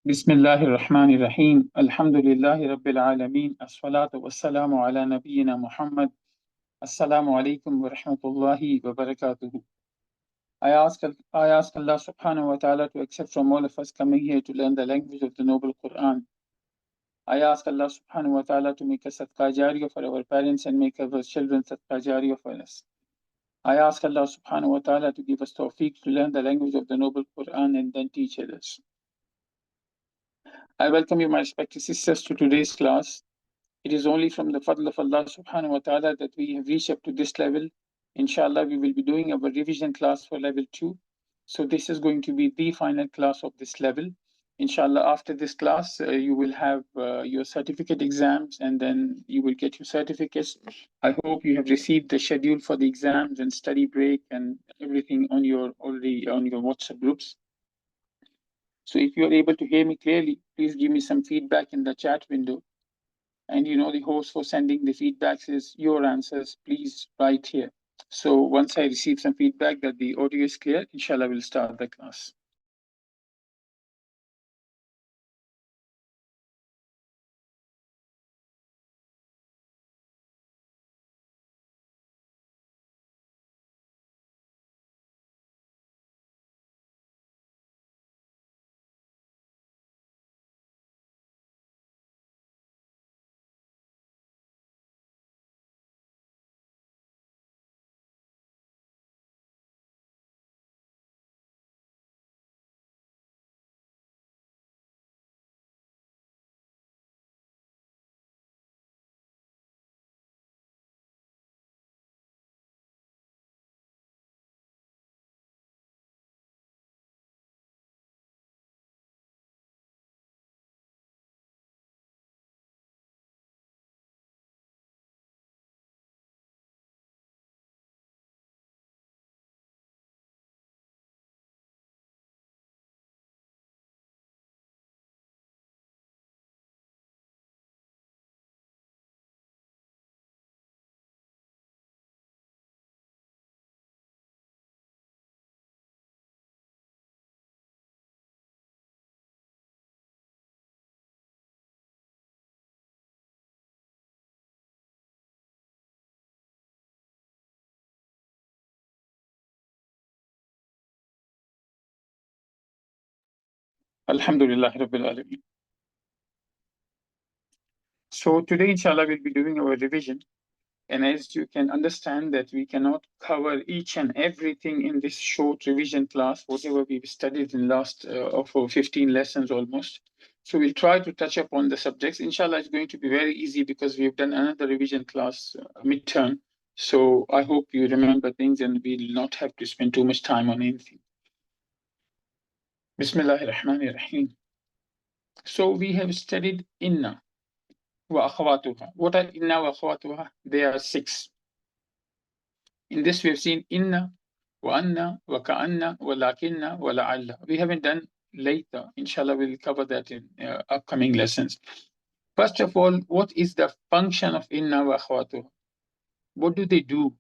Bismillahir Rahmanir Rahim. Alhamdulillahi Rabbil Alameen. As-salatu was-salamu ala nabiyyina Muhammad. Assalamu alaikum wa rahmatullahi wa barakatuhu. I ask Allah subhanahu wa ta'ala to accept from all of us coming here to learn the language of the noble Quran. I ask Allah subhanahu wa ta'ala to make us sadqa jariyah for our parents and make our children sadqa jariyah for us. I ask Allah subhanahu wa ta'ala to give us tawfiq to learn the language of the noble Quran and then teach others. I welcome you, my respected sisters, to today's class. It is only from the fadl of Allah subhanahu wa ta'ala that we have reached up to this level. Inshallah, we will be doing our revision class for level 2. So this is going to be the final class of this level. Inshallah, after this class, you will have your certificate exams and then you will get your certificates. I hope you have received the schedule for the exams and study break and everything on your WhatsApp groups. So if you are able to hear me clearly, please give me some feedback in the chat window. And the host for sending the feedbacks is your answers. Please write here. So once I receive some feedback that the audio is clear, inshallah, we'll start the class. Alhamdulillah Rabbil Alameen. So today, inshallah, we'll be doing our revision. And as you can understand that we cannot cover each and everything in this short revision class, whatever we've studied in last of 15 lessons almost. So we'll try to touch upon the subjects. Inshallah, it's going to be very easy because we've done another revision class midterm. So I hope you remember things and we'll not have to spend too much time on anything. Bismillahir Rahmanir Rahim. So we have studied inna wa akhawatuha. What are inna wa akhawatuha? There are 6. In this, we have seen inna, wa anna, wa ka'anna, wa lakinna, wa la'alla. We haven't done later. Inshallah, we'll cover that in upcoming lessons. First of all, what is the function of inna wa akhawatuha? What do they do?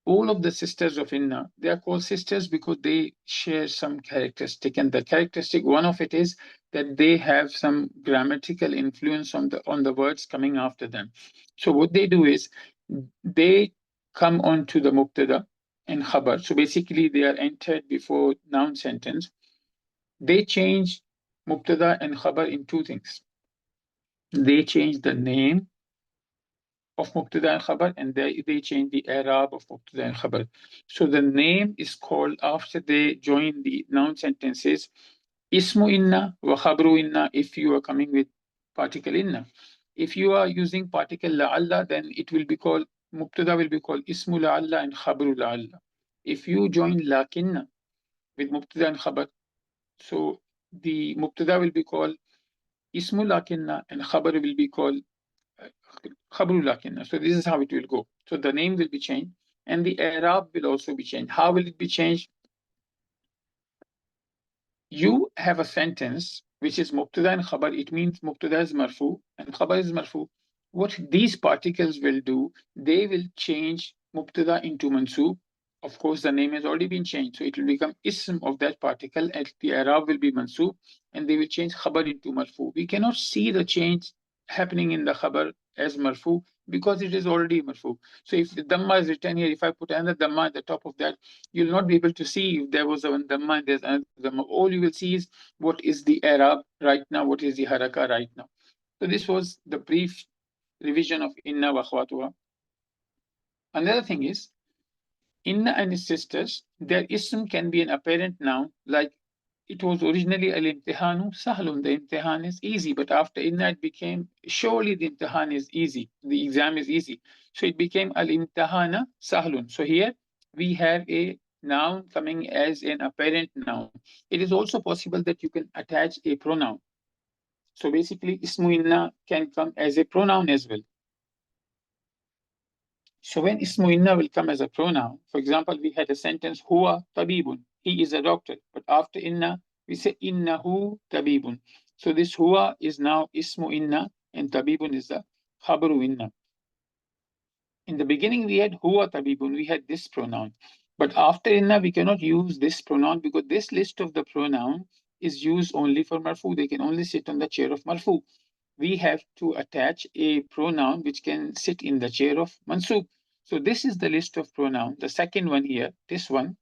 All of the sisters of inna, they are called sisters because they share some characteristic. And the characteristic, one of it is that they have some grammatical influence on the words coming after them. So what they do is they come onto the mubtada and khabar. So basically they are entered before noun sentence. They change mubtada and khabar in 2 things. They change the name of mubtada and khabar, and they change the i'rab of mubtada and khabar. So the name is called, after they join the noun sentences, ismu inna wa khabru inna, if you are coming with particle inna. If you are using particle la'alla, then it will be called, mubtada will be called ismu la'alla and khabru la'alla. If you join lakinna with mubtada and khabar, so the mubtada will be called ismu lakinna and khabar will be called khabru lakinna. So this is how it will go. So the name will be changed and the i'rab will also be changed. How will it be changed? You have a sentence which is mubtada and khabar. It means mubtada is marfu and khabar is marfu. What these particles will do, they will change mubtada into mansub of course, the name has already been changed. So it will become ism of that particle, and the Arab will be mansub, and they will change khabar into marfu. We cannot see the change happening in the khabar as marfu because it is already marfu. So if the dhamma is written here, if I put another dhamma at the top of that, you'll not be able to see if there was a dhamma and there's another dhamma. All you will see is what is the Arab right now, what is the haraka right now. So this was the brief revision of inna wa akhwatuha. Another thing is, inna and its sisters, their ism can be an apparent noun, like it was originally al-imtihanu sahlun, the imtihan is easy, but after inna it became, surely the imtihan is easy, the exam is easy. So it became al-imtihana sahlun. So here we have a noun coming as an apparent noun. It is also possible that you can attach a pronoun. So basically, ismu inna can come as a pronoun as well. So when ismu inna will come as a pronoun, for example, we had a sentence, huwa tabibun, he is a doctor. But after inna, we say innahu tabibun. So this huwa is now ismu inna, and tabibun is the khabaru inna. In the beginning, we had huwa tabibun, we had this pronoun. But after inna, we cannot use this pronoun because this list of the pronoun is used only for marfu. They can only sit on the chair of marfu. We have to attach a pronoun which can sit in the chair of mansub. So this is the list of pronoun. The second one here, this one.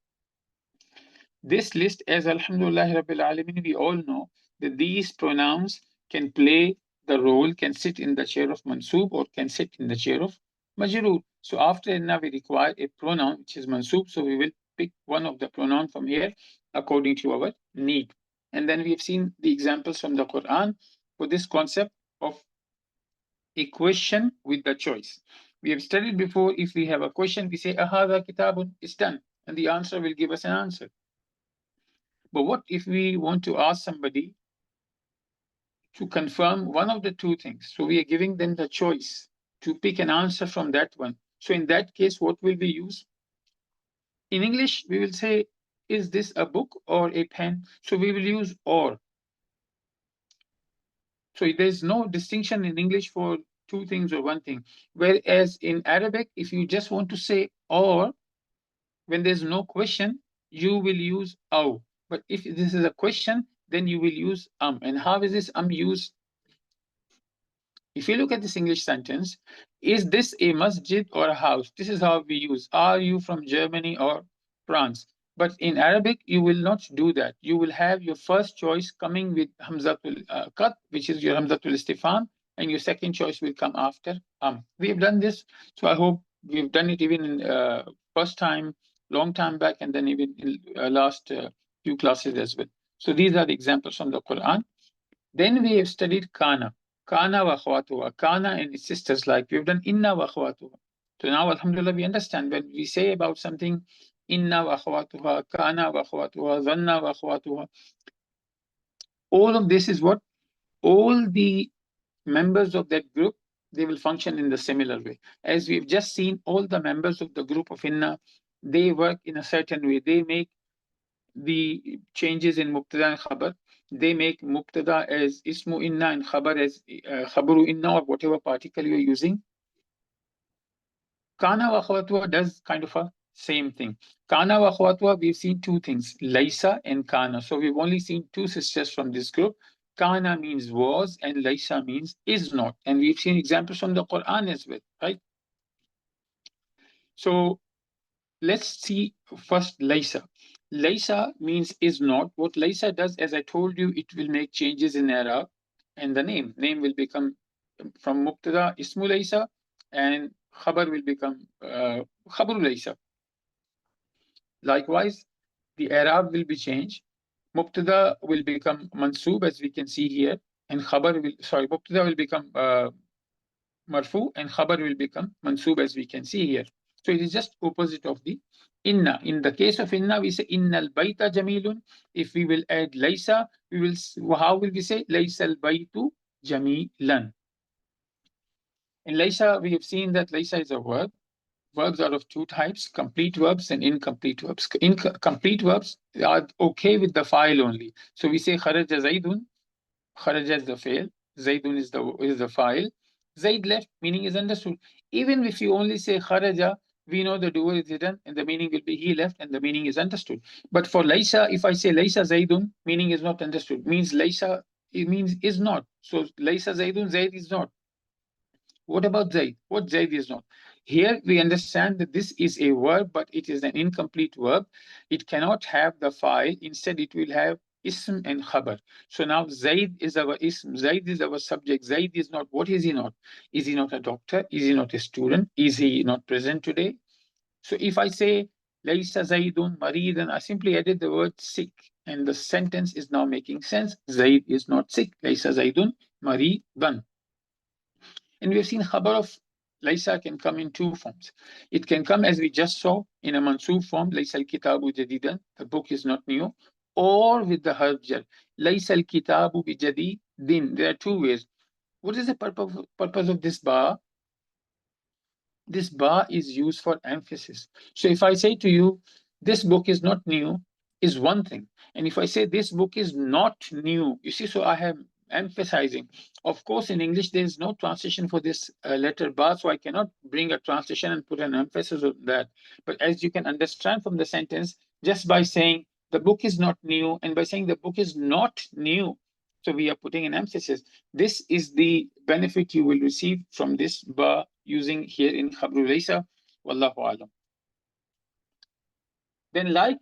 This list, as Alhamdulillah Rabbil Alamin, we all know that these pronouns can play the role, can sit in the chair of mansub or can sit in the chair of majrur. So after inna, we require a pronoun which is mansub. So we will pick one of the pronoun from here according to our need. And then we have seen the examples from the Quran for this concept of a question with the choice. We have studied before, if we have a question, we say, Ahada kitabun, it's done. And the answer will give us an answer. But what if we want to ask somebody to confirm one of the two things? So we are giving them the choice to pick an answer from that one. So in that case, what will we use? In English, we will say, is this a book or a pen? So we will use or. So there's no distinction in English for two things or one thing. Whereas in Arabic, if you just want to say or, when there's no question, you will use aw. But if this is a question, then you will use And how is this used? If you look at this English sentence, is this a masjid or a house? This is how we use. Are you from Germany or France? But in Arabic, you will not do that. You will have your first choice coming with Hamzatul Qat, which is your Hamzatul Istifham, and your second choice will come after We have done this, so I hope we've done it even in first time, long time back, and then even in last few classes as well. So these are the examples from the Quran. Then we have studied kana. Kana wa akhwatuha. Kana and its sisters, like we've done inna wa akhwatuha. So now, alhamdulillah, we understand when we say about something, inna wa akhwatuha, kana wa akhwatuha, dhanna wa akhwatuha. All of this is what? All the members of that group, they will function in the similar way. As we've just seen, all the members of the group of inna, they work in a certain way. They make the changes in mubtada and khabar. They make mubtada as ismu inna and khabar as khabaru inna, or whatever particle you're using. Kana wa akhwatuha does kind of a same thing. Kana wa akhwatuha, we've seen two things, Laisa and Kana. So we've only seen two sisters from this group. Kana means was and Laisa means is not. And we've seen examples from the Quran as well, right? So let's see first Laisa. Laisa means is not. What Laisa does, as I told you, it will make changes in Arab and the name. Name will become from Mubtada, Ismu Laisa, and Khabar will become Khabaru Laisa. Likewise, the Arab will be changed. Mubtada will become Mansub, as we can see here, and Mubtada will become Marfu, and Khabar will become Mansub, as we can see here. So it is just opposite of the inna. In the case of inna, we say innal baita jamilun. If we will add laisa, we will, how will we say laisa al baitu jamilan? In laisa, we have seen that laisa is a verb. Verbs are of two types, complete verbs and incomplete verbs. Complete verbs are okay with the file only. So we say kharaja zaidun, kharaja is the fail, zaidun is the file. Zaid left, meaning is understood. Even if you only say kharaja, we know the doer is hidden and the meaning will be he left and the meaning is understood. But for Laysa, if I say Laysa Zaidun, meaning is not understood, means Laysa, it means is not. So Laysa Zaidun, Zaid is not. What about Zaid? What Zaid is not? Here we understand that this is a verb, but it is an incomplete verb. It cannot have the file. Instead, it will have ism and khabar. So now Zaid is our ism. Zaid is our subject. Zaid is not. What is he not? Is he not a doctor? Is he not a student? Is he not present today? So if I say Laysa Zaidun Maridan, I simply added the word sick, and the sentence is now making sense. Zaid is not sick. Laysa Zaidun Maridan. And we have seen khabar of Laysa can come in two forms. It can come, as we just saw, in a mansoob form, Laysa al-kitabu jadidan, the book is not new, or with the harf jar, Laysa al-kitabu bi jadidin. There are two ways. What is the purpose of this ba? This ba is used for emphasis. So if I say to you, this book is not new, is one thing. And if I say this book is not new, you see, so I am emphasizing. Of course, in English, there is no translation for this letter ba, so I cannot bring a translation and put an emphasis on that. But as you can understand from the sentence, just by saying the book is not new and by saying the book is not new, so we are putting an emphasis. This is the benefit you will receive from this ba using here in Khabrul Laysa. Wallahu alam. Then, like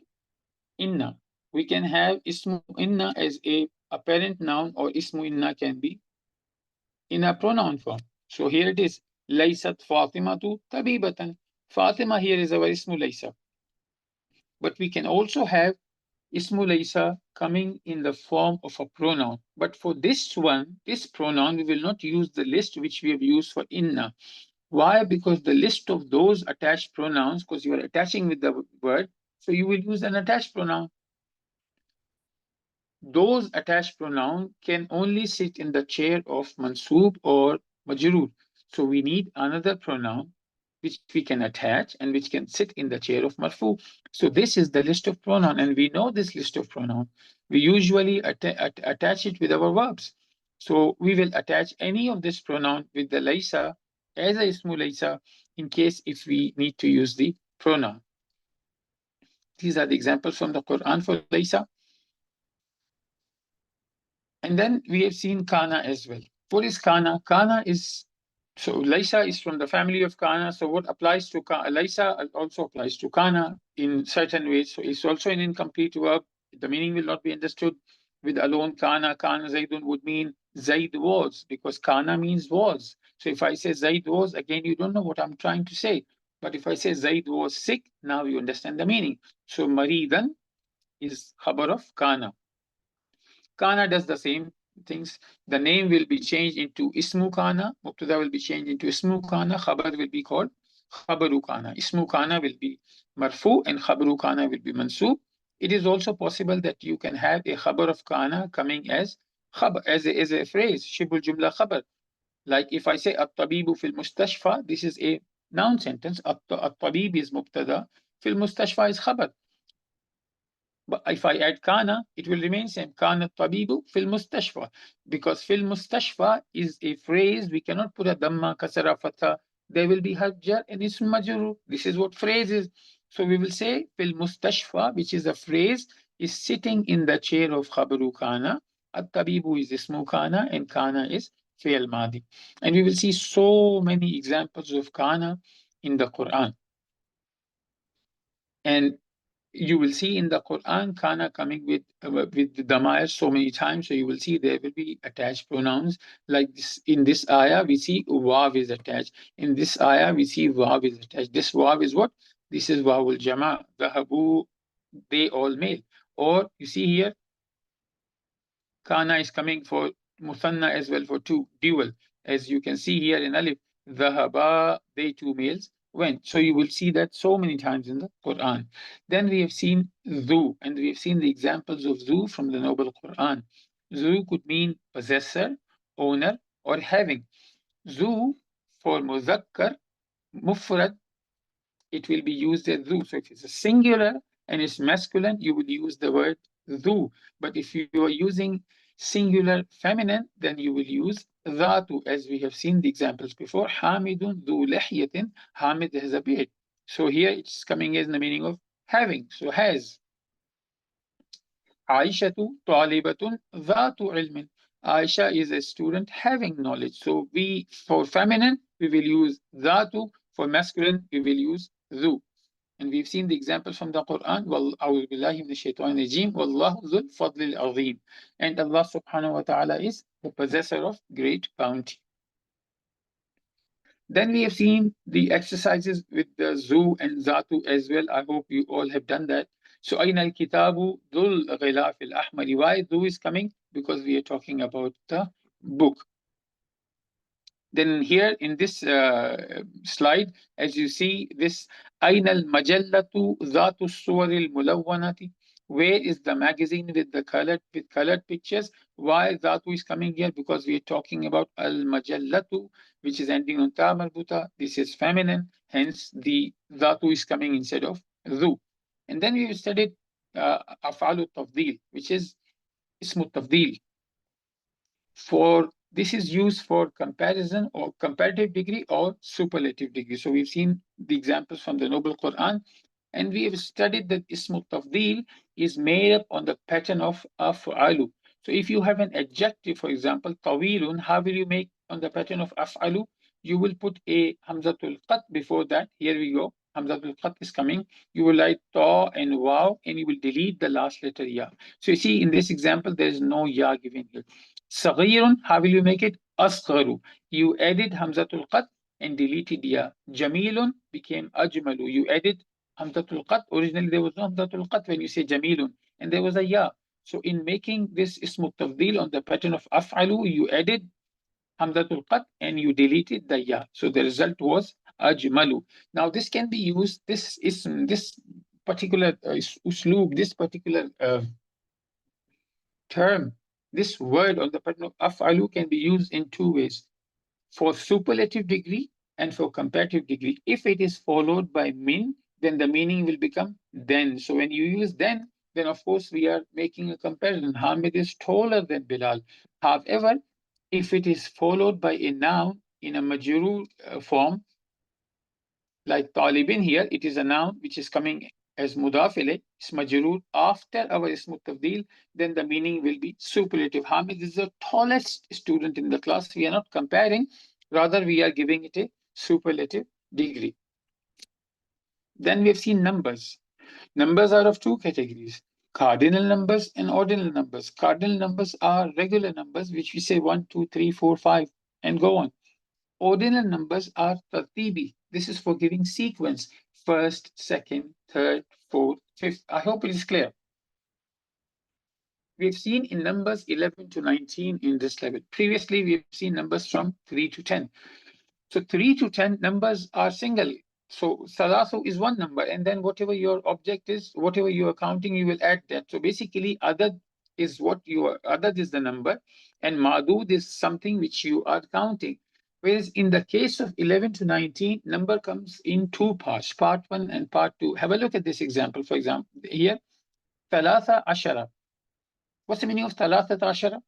inna, we can have ismu inna as a parent noun, or ismu inna can be in a pronoun form. So here it is. Laysat Fatimatu tabibatan. Fatima here is our ismu laysa. But we can also have ismu laysa coming in the form of a pronoun. But for this one, this pronoun, we will not use the list which we have used for inna. Why? Because the list of those attached pronouns, because you are attaching with the word, so you will use an attached pronoun. Those attached pronouns can only sit in the chair of mansoob or majroor. So we need another pronoun which we can attach and which can sit in the chair of marfu. So this is the list of pronoun, and we know this list of pronoun. We usually attach it with our verbs. So we will attach any of this pronoun with the laysa as a ismu laysa in case if we need to use the pronoun. These are the examples from the Quran for laysa. And then we have seen kana as well. What is kana? Kana is, so Laysa is from the family of kana. So what applies to Laysa also applies to kana in certain ways. So it's also an incomplete verb. The meaning will not be understood with alone kana. Kana Zaidun would mean Zaid was, because kana means was. So if I say Zaid was, again, you don't know what I'm trying to say. But if I say Zaid was sick, now you understand the meaning. So Maridan is khabar of kana. Kana does the same things. The name will be changed into Ismu Kana. Mubtada will be changed into Ismu Kana. Khabar will be called Khabaru Kana. Ismu Kana will be Marfu and Khabaru Kana will be Mansub. It is also possible that you can have a Khabar of Kana coming as khabar, as a phrase, Shibul Jumla Khabar. Like if I say At-Tabibu fil Mustashfa, this is a noun sentence. At-Tabib is Mubtada, fil Mustashfa is Khabar. But if I add kana, it will remain same. Kana tabibu fil mustashfa. Because fil mustashfa is a phrase, we cannot put a dhamma, kasara, fatha. There will be hajjar and ism majrur. This is what phrase is. So we will say fil mustashfa, which is a phrase, is sitting in the chair of khabaru kana. At-tabibu is ismu kana and kana is fi'l madi. And we will see so many examples of kana in the Quran. And you will see in the Quran kana coming with the damair so many times. So you will see there will be attached pronouns like this. In this ayah, we see wav is attached. In this ayah, we see wav is attached. This wav is what? This is wawul jama. Dhahabu, they all male. Or you see here, kana is coming for musanna as well, for two, dual. As you can see here in alif, dhahaba, they two males went. So you will see that so many times in the Quran. Then we have seen zu, and we have seen the examples of zu from the noble Quran. Zu could mean possessor, owner, or having. Zu for muzakkar, mufrad, it will be used as zu. So if it's a singular and it's masculine, you would use the word zu. But if you are using singular feminine, then you will use dhatu, as we have seen the examples before. Hamidun dhu lihyatin. Hamid has a beard. So here it's coming as the meaning of having. So has. Aishatu talibatun dhatu ilmin. Aisha is a student having knowledge. So we, for feminine, we will use dhatu. For masculine, we will use dhu. And we've seen the examples from the Quran. أعوذ بالله من الشيطان الرجيم والله ذو الفضل العظيم. And Allah subhanahu wa ta'ala is the possessor of great bounty. Then we have seen the exercises with the Zu and Zatu as well. I hope you all have done that. So أين الكتاب ذو الغلاف الأحمر. Why Zu is coming? Because we are talking about the book. Then here in this slide, as you see this أين المجلة ذات الصور الملونة. Where is the magazine with the colored pictures? Why Dhatu is coming here? Because we are talking about al-majallatu, which is ending on ta marbuta. This is feminine, hence the Dhatu is coming instead of dhu. And then we studied af'alu tafdil, which is ismu tafdil. For this is used for comparison or comparative degree or superlative degree. So we've seen the examples from the Noble Quran, and we have studied that ismu tafdil is made up on the pattern of af'alu. So if you have an adjective, for example, tawilun, how will you make on the pattern of af'alu? You will put a hamzatul qat before that. Here we go. Hamzatul qat is coming. You will write ta and waw, and you will delete the last letter ya. So you see in this example, there is no ya given here. Saghirun, how will you make it? Asgharu. You added hamzatul qat and deleted ya. Jamilun became ajmalu. You added hamzatul qat. Originally there was no hamzatul qat when you say jamilun, and there was a ya. So in making this ismu tafdil on the pattern of af'alu, you added hamzatul qat and you deleted the ya. So the result was ajmalu. Now this can be used, this ism, this particular usloob, this particular term, this word on the pattern of af'alu can be used in two ways, for superlative degree and for comparative degree. If it is followed by min, then the meaning will become then. So when you use then of course we are making a comparison. Hamid is taller than Bilal. However, if it is followed by a noun in a majrur form, like talibin here, it is a noun which is coming as mudaf ilayh, is majroor after our ismu tafdil, then the meaning will be superlative. Hamid is the tallest student in the class. We are not comparing, rather we are giving it a superlative degree. Then we have seen numbers. Numbers are of two categories, cardinal numbers and ordinal numbers. Cardinal numbers are regular numbers, which we say 1, 2, 3, 4, 5, and go on. Ordinal numbers are tartibi. This is for giving sequence. First, second, third, fourth, fifth. I hope it is clear. We've seen in numbers 11 to 19 in this level. Previously, we've seen numbers from 3 to 10. So 3 to 10 numbers are single. So Salasu is one number, and then whatever your object is, whatever you are counting, you will add that. So basically, adad is what you are, adad is the number, and Madud is something which you are counting. Whereas in the case of 11 to 19, number comes in two parts, part one and part two. Have a look at this example. For example, here, Thalatha Ashara. What's the meaning of Thalatha Ashara?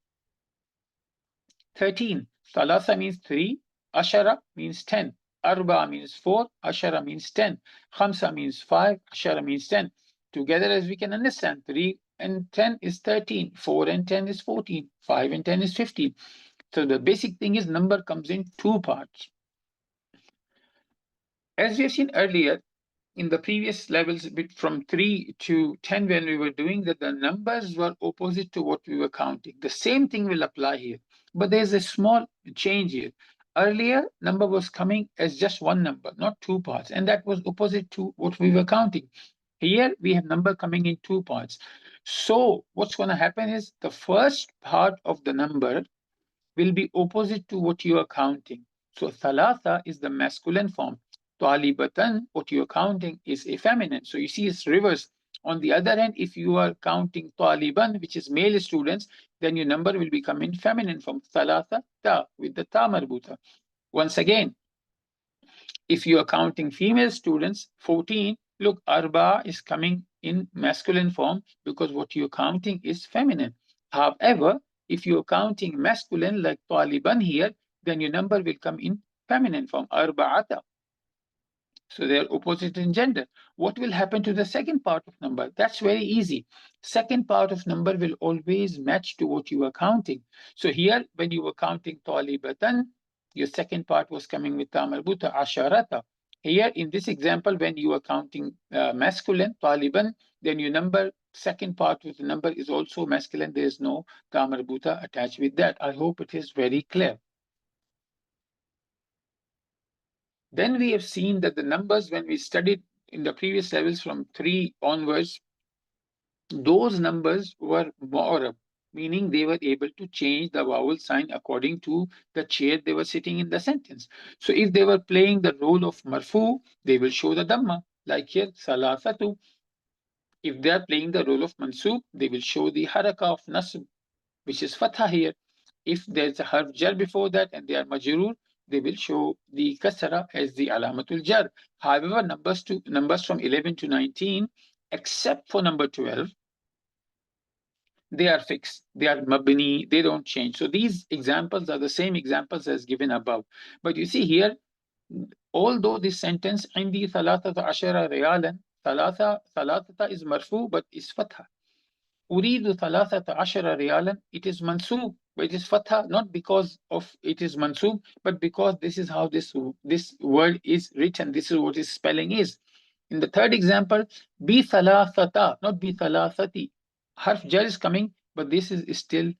13. Thalatha means 3, Ashara means 10. Arba means 4, Ashara means 10. Khamsa means 5, Ashara means 10. Together, as we can understand, 3 and 10 is 13, 4 and 10 is 14, 5 and 10 is 15. So the basic thing is number comes in two parts. As we have seen earlier, in the previous levels, from 3 to 10, when we were doing that, the numbers were opposite to what we were counting. The same thing will apply here, but there's a small change here. Earlier, number was coming as just one number, not two parts, and that was opposite to what we were counting. Here, we have number coming in two parts. So what's going to happen is the first part of the number will be opposite to what you are counting. So thalatha is the masculine form. Talibatan, what you're counting, is a feminine. So you see it's reverse. On the other hand, if you are counting taliban, which is male students, then your number will become in feminine form. Thalatha ta, with the ta marbuta. Once again, if you are counting female students, 14, look, arba is coming in masculine form because what you're counting is feminine. However, if you're counting masculine like taliban here, then your number will come in feminine form, arba'ata. So they are opposite in gender. What will happen to the second part of number? That's very easy. Second part of number will always match to what you are counting. So here, when you were counting talibatan, your second part was coming with tamarbuta, asharata. Here, in this example, when you are counting masculine, taliban, then your number, second part of the number is also masculine. There is no tamarbuta attached with that. I hope it is very clear. Then we have seen that the numbers, when we studied in the previous levels from 3 onwards, those numbers were mu'arab, meaning they were able to change the vowel sign according to the chair they were sitting in the sentence. So if they were playing the role of marfu, they will show the dhamma, like here, salasatu. If they are playing the role of mansub, they will show the haraka of nasb, which is fatha here. If there's a harf jar before that and they are majrur, they will show the kasra as the alamatul jar. However, numbers from 11 to 19, except for number 12, they are fixed. They are mabni. They don't change. So these examples are the same examples as given above. But you see here, although this sentence, عندي ثلاثة عشر ريالا, ثلاثة is marfu, but is fatha. أريد ثلاثة عشر ريالا, it is mansub, but it is fatha, not because of it is mansub, but because this is how this word is written. This is what its spelling is. In the third example, bi thalathata, not bi thalathati. Harf jar is coming, but this is still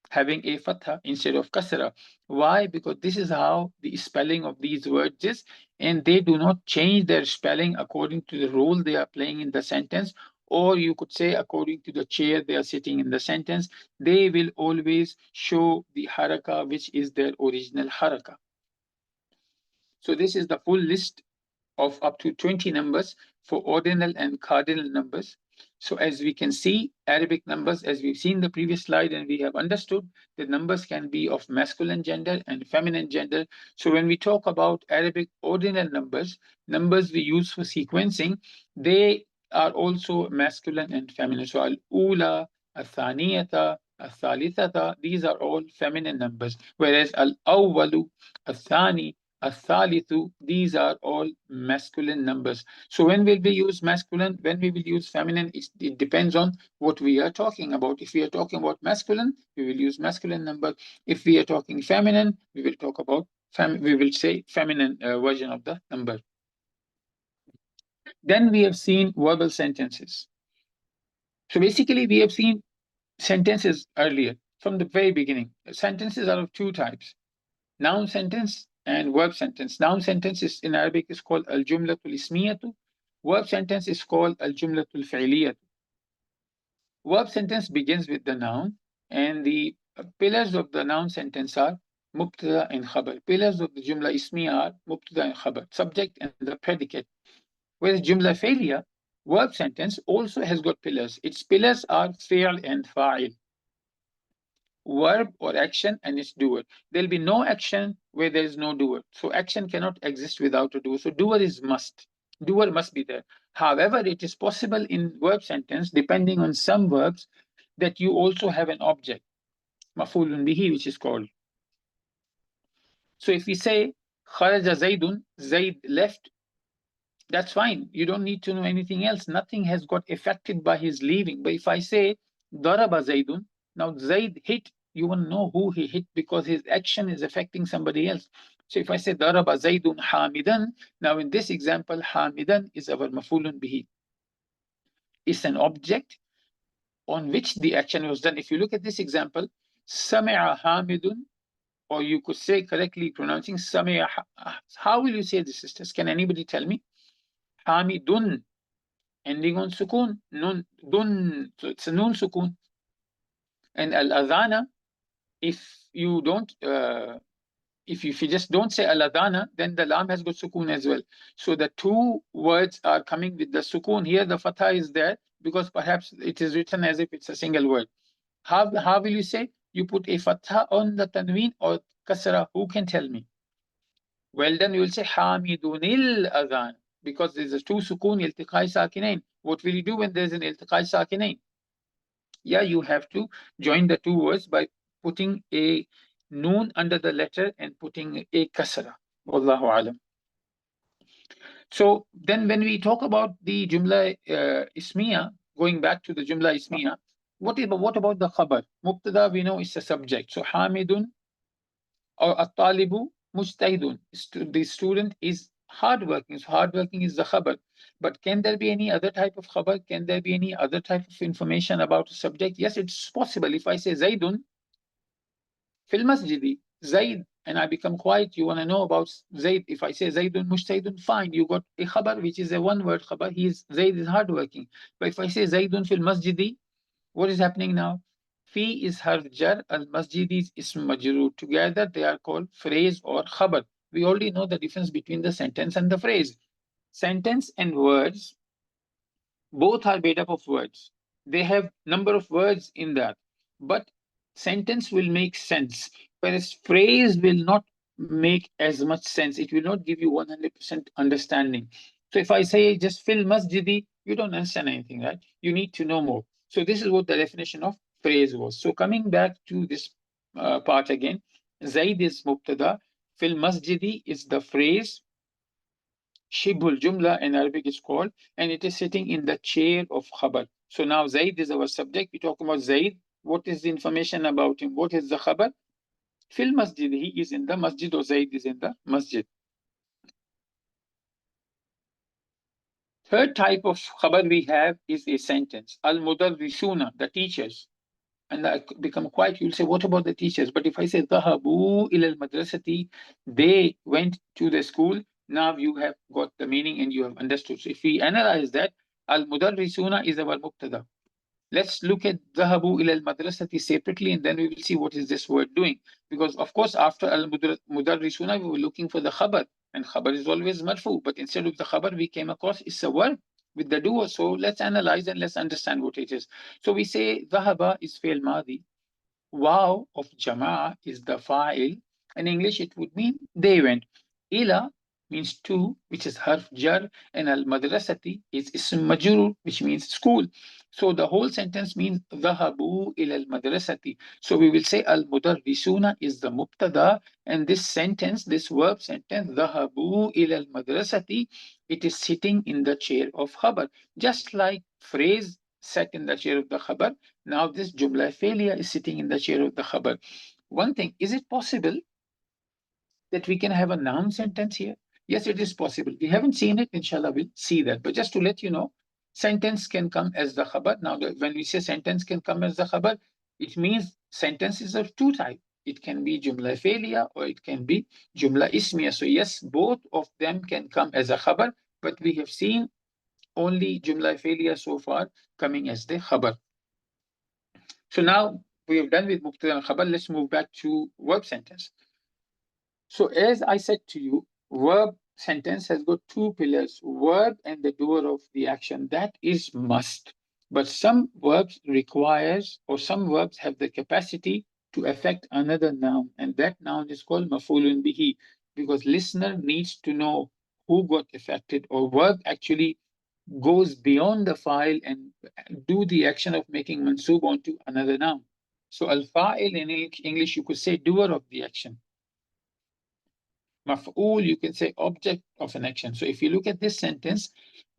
having a fatha instead of kasra. Why? Because this is how the spelling of these words is, and they do not change their spelling according to the role they are playing in the sentence, or you could say according to the chair they are sitting in the sentence. They will always show the haraka, which is their original haraka. So this is the full list of up to 20 numbers for ordinal and cardinal numbers. So as we can see, Arabic numbers, as we've seen the previous slide and we have understood, the numbers can be of masculine gender and feminine gender. So when we talk about Arabic ordinal numbers, numbers we use for sequencing, they are also masculine and feminine. So al-ula, al-thaniyata, al-thalithata, these are all feminine numbers, whereas al-awwalu, al-thani, Athalithu, these are all masculine numbers. So when will we use masculine? When we will use feminine? It depends on what we are talking about. If we are talking about masculine, we will use masculine number. If we are talking feminine, we will talk about we will say feminine version of the number. Then we have seen verbal sentences. So basically, we have seen sentences earlier from the very beginning. Sentences are of two types: noun sentence and verb sentence. Noun sentence is in Arabic is called al-jumlatul ismiyatu. Verb sentence is called al-jumlatul fi'liyatu. Verb sentence begins with the noun, and the pillars of the noun sentence are mubtada and khabar. Pillars of the jumla ismiya are mubtada and khabar, subject and the predicate. Whereas jumla fi'liya, verb sentence, also has got pillars. Its pillars are fi'l and fa'il, verb or action and its doer. There'll be no action where there is no doer. So action cannot exist without a doer. So doer is must. Doer must be there. However, it is possible in verb sentence, depending on some verbs, that you also have an object, maf'ulun bihi, which is called. So if we say kharaja Zaidun, Zaid left, that's fine. You don't need to know anything else. Nothing has got affected by his leaving. But if I say daraba Zaidun, now Zaid hit, you will know who he hit because his action is affecting somebody else. So if I say daraba Zaidun Hamidan, now in this example, Hamidan is our mafulun bihi. It's an object on which the action was done. If you look at this example, Sami'a Hamidun, or you could say correctly pronouncing Sami'a. How will you say this, sisters? Can anybody tell me? Hamidun, ending on sukun, nun, dun, so it's a nun sukun. And al-adhana, if you don't, if you just don't say al-adhana, then the lam has got sukun as well. So the two words are coming with the sukun. Here the fatha is there because perhaps it is written as if it's a single word. How will you say? You put a fatha on the tanween or kasra? Who can tell me? Well, then you will say hamidunil adhan, because there's a two sukun iltiqai sakinain. What will you do when there's an iltiqai sakinain? Yeah, you have to join the two words by putting a noon under the letter and putting a kasra. Wallahu alam. So then when we talk about the Jumla Ismiya, going back to the Jumla Ismiya, what about the khabar? Mubtada, we know is a subject. So Hamidun or At-Talibu Mujtahidun. The student is hardworking. So hardworking is the khabar. But can there be any other type of khabar? Can there be any other type of information about a subject? Yes, it's possible. If I say Zaidun fil masjidi, Zaid, and I become quiet, you want to know about Zaid. If I say Zaidun Mujtahidun, fine, you got a khabar, which is a one word khabar. Zaid is hardworking. But if I say Zaidun fil masjidi, what is happening now? Fi is harf jar, al masjid is ism majroor. Together they are called phrase or khabar. We already know the difference between the sentence and the phrase. Sentence and words both are made up of words. They have number of words in that, but sentence will make sense, whereas phrase will not make as much sense. It will not give you 100% understanding. So if I say just fil masjidi, you don't understand anything, right? You need to know more. So this is what the definition of phrase was. So coming back to this part again, Zaid is mubtada, fil masjidi is the phrase, Shibul Jumla in Arabic is called, and it is sitting in the chair of Khabar. So now Zaid is our subject. We talk about Zaid. What is the information about him? What is the Khabar? Fil Masjid, he is in the Masjid, or Zaid is in the Masjid. Third type of Khabar we have is a sentence. Al Mudarrisuna, the teachers. And I become quiet, you'll say, what about the teachers? But if I say, Dhahabu ila al-madrasati, they went to the school, now you have got the meaning and you have understood. So if we analyze that, al-mudarrisuna is our mubtada. Let's look at Dhahabu ila al-madrasati separately, and then we will see what is this word doing. Because of course, after al-mudarrisuna, we were looking for the khabar, and khabar is always marfu. But instead of the khabar, we came across it's a verb with the doer. So let's analyze and let's understand what it is. So we say Dhahaba is fail madi. Wow of Jama'a is the fa'il. In English, it would mean they went. Ila means to, which is harf jar, and al madrasati is ism majrur, which means school. So the whole sentence means dhahabu ila al madrasati. So we will say al mudarrisuna is the mubtada, and this sentence, this verb sentence, dhahabu ila al madrasati, it is sitting in the chair of khabar, just like phrase sat in the chair of the khabar. Now this jumla failure is sitting in the chair of the khabar. One thing, is it possible that we can have a noun sentence here? Yes, it is possible. We haven't seen it, inshallah, we'll see that. But just to let you know, sentence can come as the khabar. Now, when we say sentence can come as the khabar, it means sentences of two types. It can be jumla failure or it can be jumla ismiya. So yes, both of them can come as a khabar, but we have seen only jumla failure so far coming as the khabar. So now we have done with mubtada and khabar. Let's move back to verb sentence. So as I said to you, verb sentence has got two pillars, verb and the doer of the action. That is must. But some verbs requires, or some verbs have the capacity to affect another noun, and that noun is called maf'ulun bihi, because listener needs to know who got affected, or verb actually goes beyond the file and do the action of making mansub onto another noun. So al-fa'il in English, you could say doer of the action. Maf'ul, you can say object of an action. So if you look at this sentence,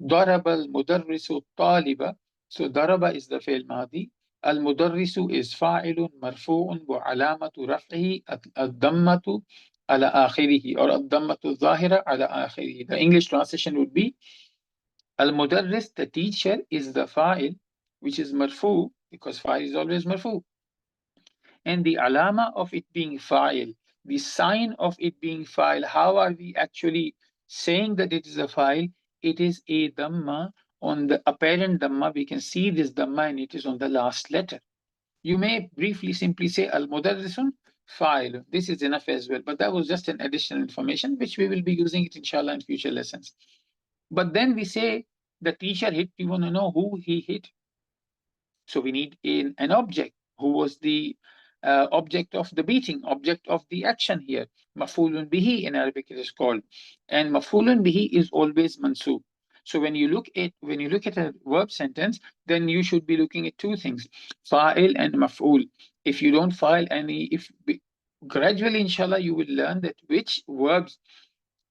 ضرب المدرس الطالب. So ضرب is the fi'l madi. المدرس is فاعل مرفوع وعلامة رفعه الضمة على آخره, or الضمة الظاهرة على آخره. The English translation would be Al-Mudarris, the teacher, is the fa'il, which is marfu, because fa'il is always marfu. And the alama of it being fa'il, the sign of it being fa'il, how are we actually saying that it is a fa'il? It is a dhamma on the apparent dhamma. We can see this dhamma and it is on the last letter. You may briefly simply say Al-Mudarrisun fa'il. This is enough as well, but that was just an additional information which we will be using it inshallah in future lessons. But then we say the teacher hit, we want to know who he hit. So we need an object. Who was the object of the beating, object of the action here? Maf'ulun bihi in Arabic it is called. And maf'ulun bihi is always mansub. So when you look at a verb sentence, then you should be looking at two things, fa'il and maf'ul. If you don't file any, gradually inshallah you will learn that which verbs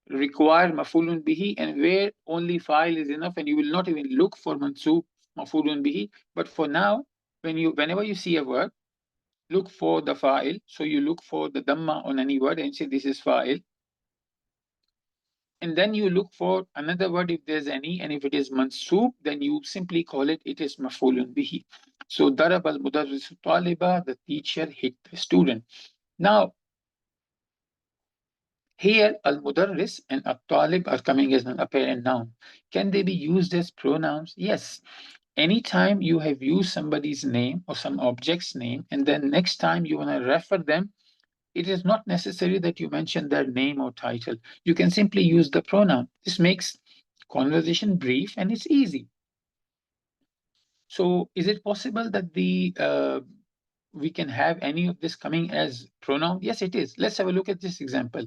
require mafulun bihi, and where only fa'il is enough, and you will not even look for mansub mafulun bihi. But for now, whenever you see a word, look for the fa'il. So you look for the dhamma on any word and say this is fa'il. And then you look for another word if there's any, and if it is mansub, then you simply call it is mafulun bihi. So darab al mudarris taliba, the teacher hit the student. Now, here al mudarris and al talib are coming as an apparent noun. Can they be used as pronouns? Yes. Anytime you have used somebody's name or some object's name, and then next time you want to refer them, it is not necessary that you mention their name or title. You can simply use the pronoun. This makes conversation brief and it's easy. So is it possible that we can have any of this coming as pronoun? Yes, it is. Let's have a look at this example.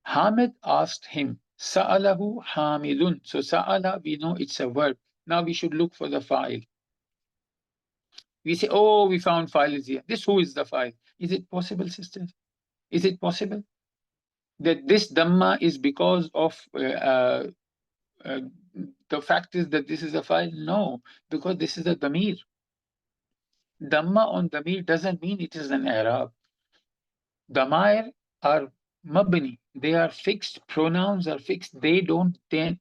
Hamid asked him, Sa'alahu Hamidun. So Sa'ala, we know it's a verb. Now we should look for the file. We say, oh, we found file is here. This who is the file? Is it possible, sisters? Is it possible that this Dhamma is because of the fact is that this is a file? No, because this is a Dhamir. Dhamma on Dhamir doesn't mean it is an Arab. Dhamair are mabni. They are fixed. Pronouns are fixed. They don't change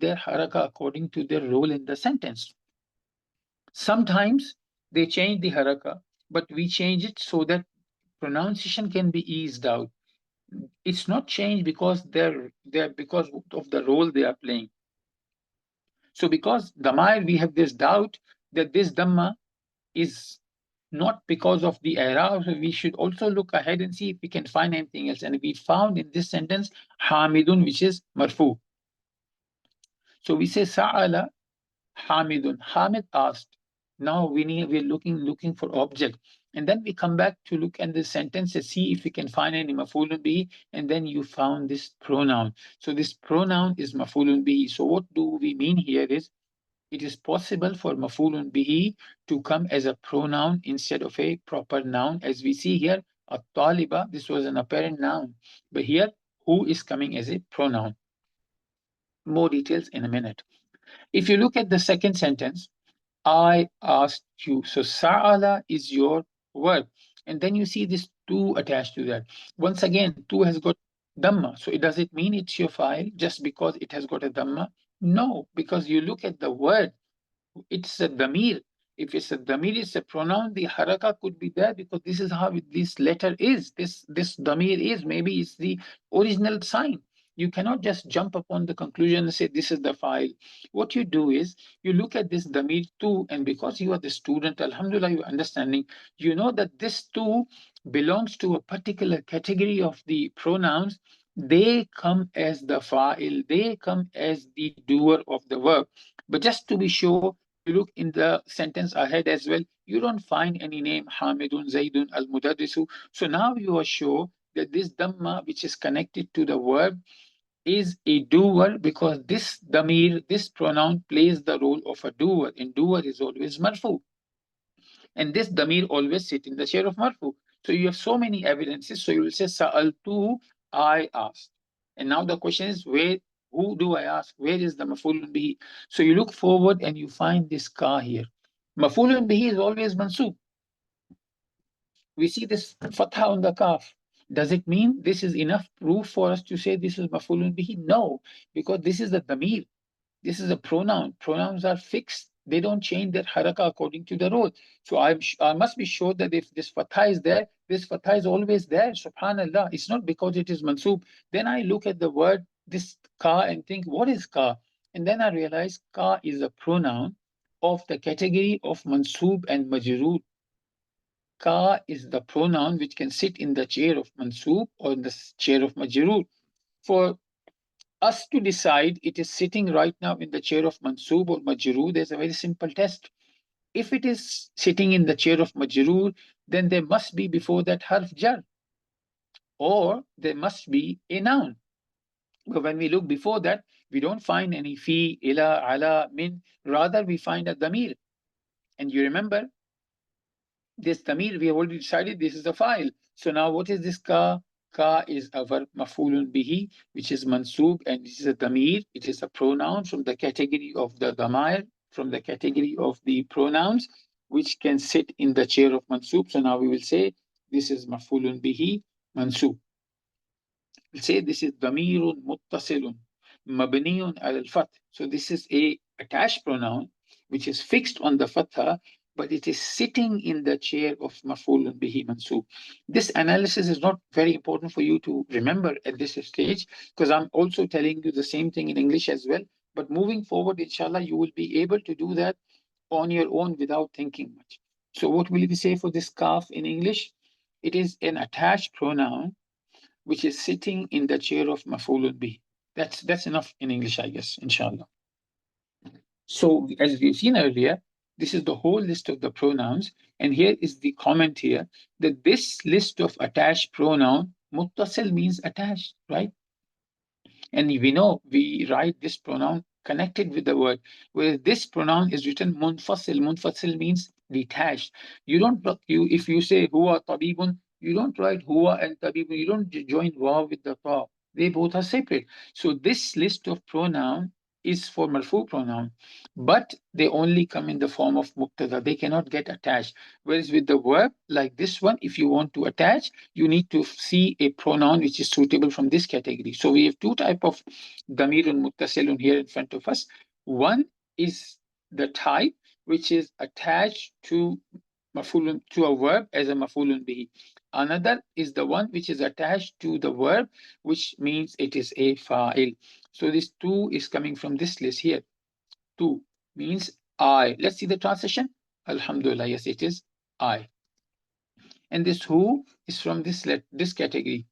their haraka according to their role in the sentence. Sometimes they change the haraka, but we change it so that pronunciation can be eased out. It's not changed because they're because of the role they are playing. So because Dhamair, we have this doubt that this Dhamma is not because of the era. So we should also look ahead and see if we can find anything else. And we found in this sentence Hamidun, which is marfu. So we say Sa'ala Hamidun. Hamid asked. Now we're looking for object. And then we come back to look at the sentence and see if we can find any mafulun bihi. And then you found this pronoun. So this pronoun is mafulun bihi. So what do we mean here is it is possible for mafulun bihi to come as a pronoun instead of a proper noun. As we see here, a taliba, this was an apparent noun. But here, who is coming as a pronoun? More details in a minute. If you look at the second sentence, I asked you. So sa'ala is your verb. And then you see this tu attached to that. Once again, tu has got dhamma. So does it mean it's your file just because it has got a dhamma? No, because you look at the word, it's a damir. If it's a damir, it's a pronoun, the haraka could be there because this is how this letter is. This damir is. Maybe it's the original sign. You cannot just jump upon the conclusion and say this is the file. What you do is you look at this damir too, and because you are the student, alhamdulillah, you're understanding, you know that this too belongs to a particular category of the pronouns. They come as the fa'il, they come as the doer of the verb. But just to be sure, you look in the sentence ahead as well, you don't find any name Hamidun, Zaidun, Al Mudarrisu. So now you are sure that this Dhamma, which is connected to the verb, is a doer because this Damir, this pronoun plays the role of a doer, and doer is always Marfu. And this Damir always sit in the chair of Marfu. So you have so many evidences. So you will say Sa'altu, I asked. And now the question is who do I ask? Where is the mafulun bihi? So you look forward and you find this ka here. Mafulun bihi is always mansub. We see this fatha on the kaf. Does it mean this is enough proof for us to say this is mafulun bihi? No, because this is the damir. This is a pronoun. Pronouns are fixed. They don't change their haraka according to the role. So I must be sure that if this fatha is there, this fatha is always there. Subhanallah. It's not because it is mansub. Then I look at the word, this ka, and think, what is ka? And then I realize ka is a pronoun of the category of mansub and majroor. Ka is the pronoun which can sit in the chair of mansub or in the chair of majroor. For us to decide it is sitting right now in the chair of mansub or majroor, there's a very simple test. If it is sitting in the chair of majroor, then there must be before that harf jar, or there must be a noun. But when we look before that, we don't find any fi, ila, ala, min. Rather, we find a damir. And you remember, this damir, we have already decided this is a file. So now what is this ka? Ka is our mafulun bihi, which is mansub, and this is a damir. It is a pronoun from the category of the damir, from the category of the pronouns, which can sit in the chair of mansub. So now we will say this is mafulun bihi mansub. We'll say this is damirun muttasilun mabniyun al fath. So this is a attached pronoun which is fixed on the fatha, but it is sitting in the chair of maf'ulun bihi mansub. This analysis is not very important for you to remember at this stage, because I'm also telling you the same thing in English as well. But moving forward, inshallah, you will be able to do that on your own without thinking much. So what will we say for this kaf in English? It is an attached pronoun which is sitting in the chair of maf'ulun bih. That's enough in English, I guess, inshallah. So as we've seen earlier, this is the whole list of the pronouns, and here is the comment here that this list of attached pronoun, muttasil means attached, right? And we know we write this pronoun connected with the word, whereas this pronoun is written munfasil. Munfasil means detached. You don't if you say huwa tabibun, you don't write huwa and tabibun. You don't join wa with the ta. They both are separate. So this list of pronoun is for marfu pronoun, but they only come in the form of mubtada. They cannot get attached. Whereas with the verb like this one, if you want to attach, you need to see a pronoun which is suitable from this category. So we have two type of damirun muttasilun here in front of us. One is the type which is attached to mafulun, to a verb as a mafulun bihi. Another is the one which is attached to the verb, which means it is a fa'il. So this two is coming from this list here. Two means I. Let's see the translation. Alhamdulillah, yes, it is I. And this who is from this category.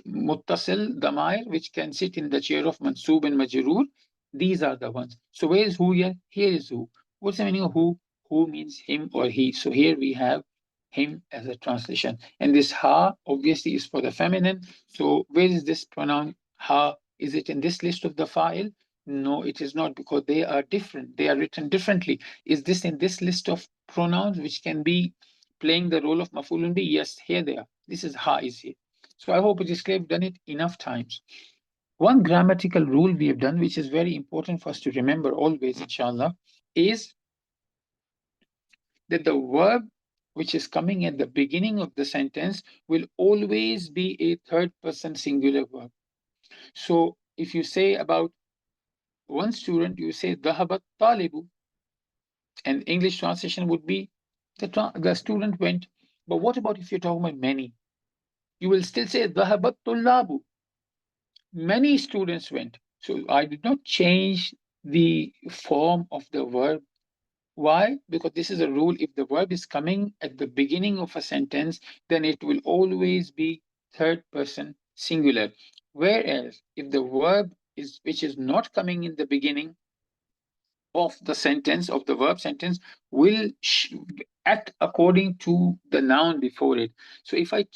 Muttasil, damair, which can sit in the chair of mansub and majroor. These are the ones. So where is who here? Here is who. What's the meaning of who? Who means him or he. So here we have him as a translation. And this ha obviously is for the feminine. So where is this pronoun ha? Is it in this list of the file? No, it is not, because they are different. They are written differently. Is this in this list of pronouns which can be playing the role of maf'ulun bi? Yes, here they are. This is ha is here. So I hope it is clear. We've done it enough times. One grammatical rule we have done, which is very important for us to remember always, inshallah, is that the verb which is coming at the beginning of the sentence will always be a third person singular verb. So if you say about one student, you say dhahabat talibu, and English translation would be the student went. But what about if you're talking about many? You will still say dhahabat tullabu. Many students went. So I did not change the form of the verb. Why? Because this is a rule. If the verb is coming at the beginning of a sentence, then it will always be third person singular. Whereas if the verb is which is not coming in the beginning of the sentence, of the verb sentence, will act according to the noun before it. So if I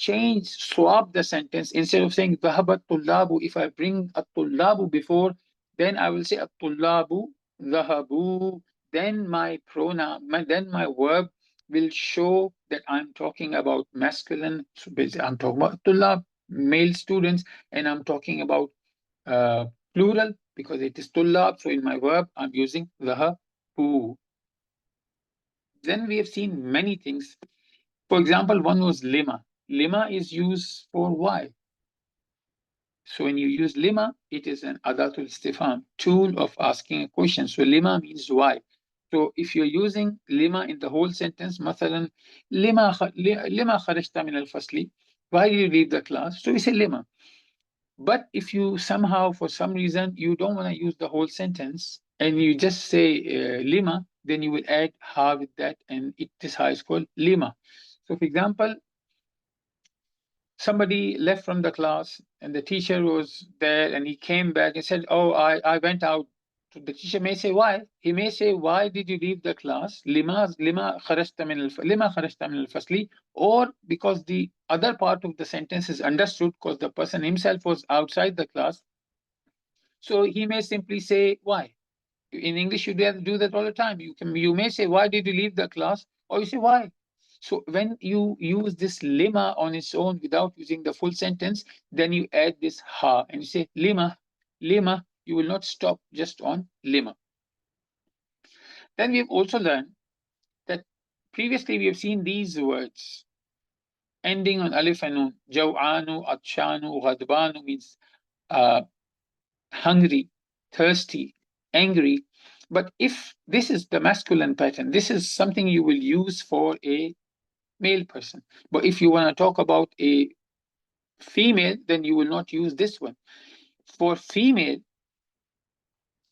swap the sentence, instead of saying dhahabat tullabu, if I bring a tullabu before, then I will say a tullabu dhahabu. Then my pronoun, then my verb will show that I'm talking about masculine. So basically, I'm talking about tullab, male students, and I'm talking about plural because it is tullab. So in my verb, I'm using dhahabu. Then we have seen many things. For example, one was lima. Lima is used for why. So when you use lima, it is an adatul istifham, tool of asking a question. So lima means why. So if you're using lima in the whole sentence, مثلا lima kharajta min al-fasli, why did you leave the class? So we say lima. But if you somehow, for some reason, you don't want to use the whole sentence and you just say lima, then you will add ha with that, and this ha is called lima. So, for example, somebody left from the class and the teacher was there and he came back and said, oh, I went out. So the teacher may say, why? He may say, why did you leave the class? Lima kharajta min al-fasli, or because the other part of the sentence is understood because the person himself was outside the class. So he may simply say, why? In English, you do that all the time. You may say, why did you leave the class? Or you say, why? So when you use this lima on its own without using the full sentence, then you add this ha and you say lima, lima. You will not stop just on lima. Then we've also learned that previously we have seen these words ending on alif and nun. Jaw'anu, atshanu, ghadbanu means uh, hungry, thirsty, angry. But if this is the masculine pattern, this is something you will use for a male person. But if you want to talk about a female, then you will not use this one. For female,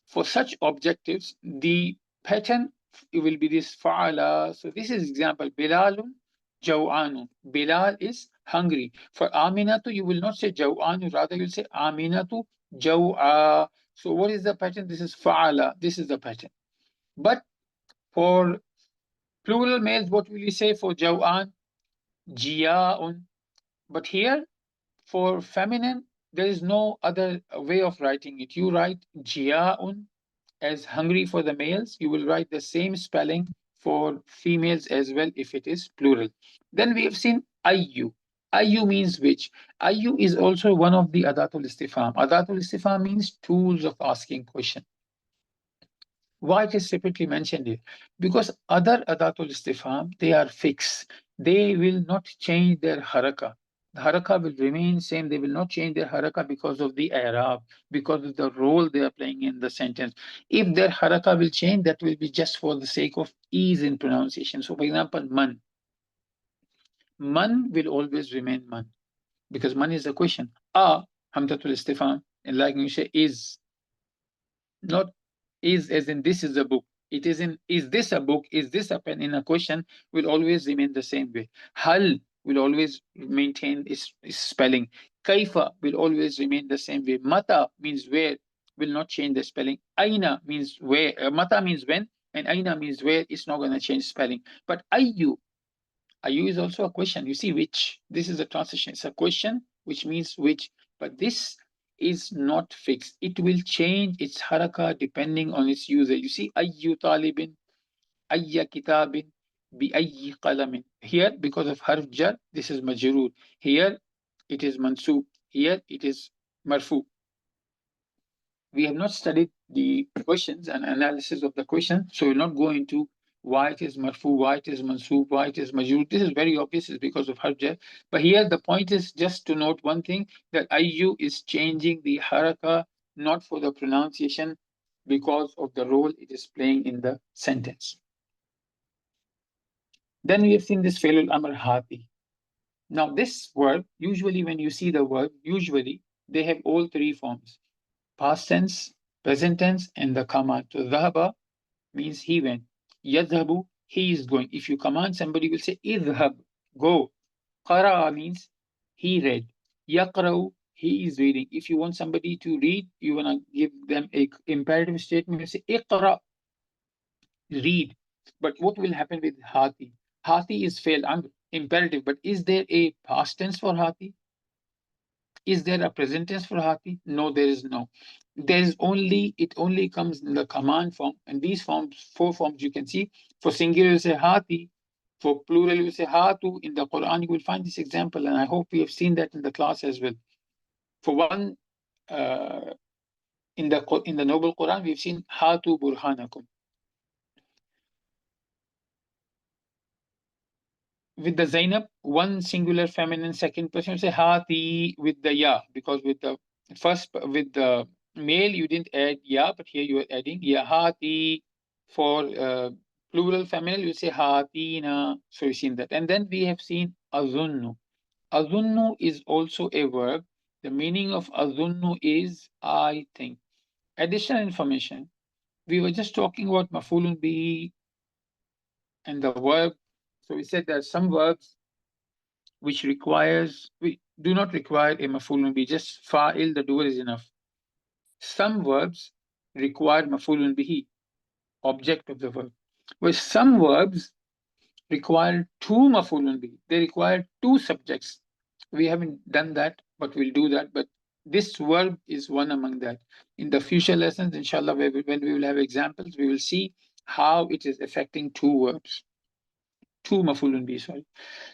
for such objectives, the pattern will be this fa'ala. So this is example, Bilalun jaw'anu. Bilal is hungry. For Aminatu, you will not say jaw'anu, rather you'll say Aminatu jaw'a. So what is the pattern? This is fa'ala. This is the pattern. But for plural males, what will you say for jaw'an? Jiya'un. But here, for feminine, there is no other way of writing it. You write jiya'un as hungry for the males. You will write the same spelling for females as well if it is plural. Then we have seen ayyu. Ayyu means which. Ayyu is also one of the adatul istifham. Adatul istifham means tools of asking question. Why it is separately mentioned here? Because other adatul istifham, they are fixed. They will not change their haraka. The haraka will remain same. They will not change their haraka because of the i'rab, because of the role they are playing in the sentence. If their haraka will change, that will be just for the sake of ease in pronunciation. So, for example, man. Man will always remain man because man is a question. Hamzatul istifham, and like you say, is. Not is as in this is a book. It is in is this a book? Is this a pen? In a question will always remain the same way. Hal will always maintain its spelling. Kaifa will always remain the same way. Mata means where, will not change the spelling. Aina means where. Mata means when, and aina means where. It's not going to change spelling. But ayu is also a question. You see, which. This is a transition. It's a question, which means which. But this is not fixed. It will change its haraka depending on its user. You see, ayyu talibin, ayya kitabin, bi ayyi qalamin. Here, because of harf jar, this is majroor. Here, it is mansub. Here, it is marfu. We have not studied the questions and analysis of the question, so we'll not go into why it is marfu, why it is mansub, why it is majrur. This is very obvious, it's because of harf. But here the point is just to note one thing, that ayyu is changing the haraka, not for the pronunciation, because of the role it is playing in the sentence. Then we have seen this failul amr hati. Now this word, usually when you see the word, usually they have all three forms: past tense, present tense, and the command. So dhahaba means he went. Yadhabu, he is going. If you command somebody, will say idhab, go. Qara means he read. Yaqra'u, he is reading. If you want somebody to read, you want to give them a imperative statement, you say iqra, read. But what will happen with hati? Hati is fail imperative, but is there a past tense for hati? Is there a present tense for hati? No, there is no. There is only, it only comes in the command form. And these forms, four forms you can see. For singular, you say hati. For plural, you say hatu. In the Quran, you will find this example. And I hope we have seen that in the class as well. For one, in the Noble Quran, we've seen hatu burhanakum. With the Zainab, one singular feminine second person, say hati with the ya, because with the first, with the male, you didn't add ya, but here you are adding ya hati. For plural feminine, you say hatina. So you've seen that. And then we have seen azunnu. Azunnu is also a verb. The meaning of azunnu is I think. Additional information. We were just talking about mafulun bihi and the verb. So we said there are some verbs which we do not require a mafulun bihi, just fa'il, the doer is enough. Some verbs require mafulun bihi, object of the verb. Where some verbs require two mafulun bihi, they require two subjects. We haven't done that, but we'll do that. But this verb is one among that. In the future lessons, inshallah, when we will have examples, we will see how it is affecting two verbs. two mafulun bi, sorry.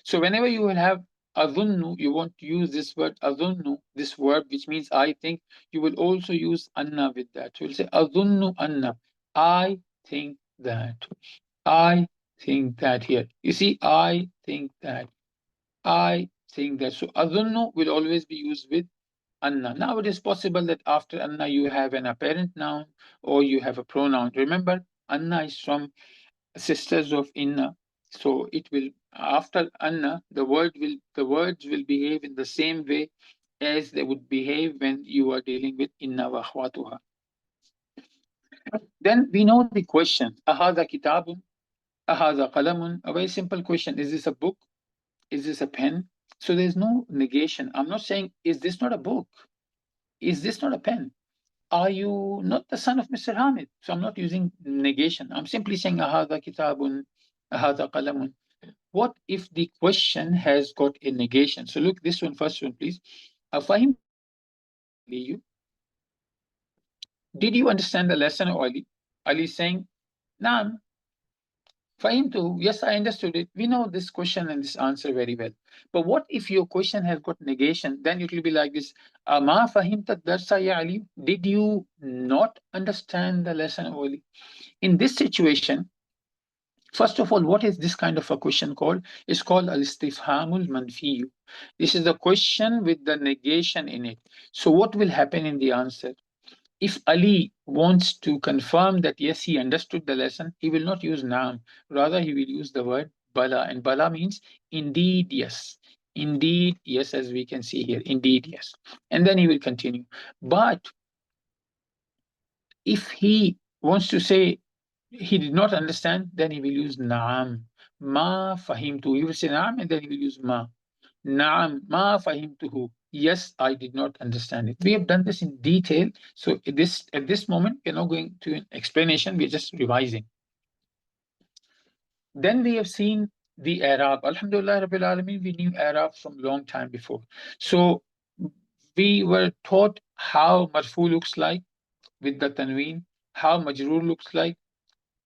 So whenever you will have adhunnu, you want to use this word adhunnu, this verb which means I think, you will also use anna with that. So you'll say adhunnu anna, I think that. I think that here. You see, I think that. I think that. So adhunnu will always be used with anna. Now it is possible that after anna you have an apparent noun or you have a pronoun. Remember, anna is from sisters of inna. So it will, after anna, the words will behave in the same way as they would behave when you are dealing with inna wa akhwatuha. Then we know the question, ahadha kitabun, ahadha qalamun, a very simple question. Is this a book? Is this a pen? So there's no negation. I'm not saying, is this not a book? Is this not a pen? Are you not the son of Mr. Hamid? So I'm not using negation. I'm simply saying, ahadha kitabun, ahadha qalamun. What if the question has got a negation? So look, this one, first one, please. Fahim, did you understand the lesson, Ali? Ali is saying, Naam. Fahimtu, yes, I understood it. We know this question and this answer very well. But what if your question has got negation? Then it will be like this. Ma fahimta darsa ya Ali? Did you not understand the lesson, Ali? In this situation, first of all, what is this kind of a question called? It's called al-istifhamul manfiyu. This is the question with the negation in it. So what will happen in the answer? If Ali wants to confirm that yes, he understood the lesson, he will not use naam. Rather, he will use the word bala. And bala means indeed, yes. Indeed, yes, as we can see here. Indeed, yes. And then he will continue. But if he wants to say he did not understand, then he will use na'am. Ma fahimtu. He will say na'am and then he will use ma. Na'am, ma fahimtuhu. Yes, I did not understand it. We have done this in detail. So at this moment, we're not going to an explanation, we're just revising. Then we have seen the Arab. Alhamdulillah Rabbil Alameen, we knew Arab from long time before. So we were taught how marfu looks like with the tanween, how majroor looks like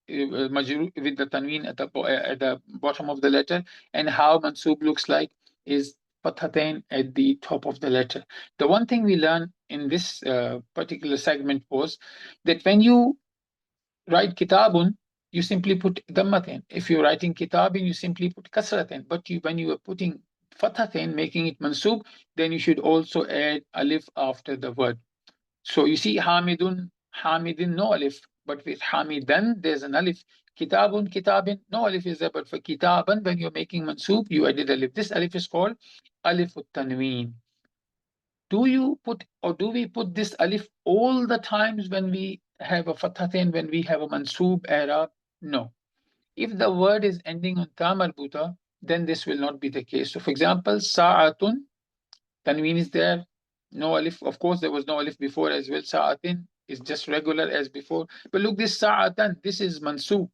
majroor with the tanween at the bottom of the letter, and how mansub looks like is fathatain at the top of the letter. The one thing we learned in this particular segment was that when you write kitabun, you simply put dammatain. If you're writing kitabin, you simply put kasratain. But when you are putting fathatain, making it mansub, then you should also add alif after the word. So you see Hamidun, Hamidin, no alif. But with Hamidan, there's an alif. Kitabun, Kitabin, no alif is there. But for Kitaban, when you're making mansub, you added alif. This alif is called alif tanween. Do you put, or do we put this alif all the times when we have a fathatain, when we have a mansub Arab? No. If the word is ending on ta marbuta, then this will not be the case. So for example, sa'atun, tanween is there, no alif. Of course, there was no alif before as well. Sa'atin is just regular as before. But look, this sa'atan, this is mansub,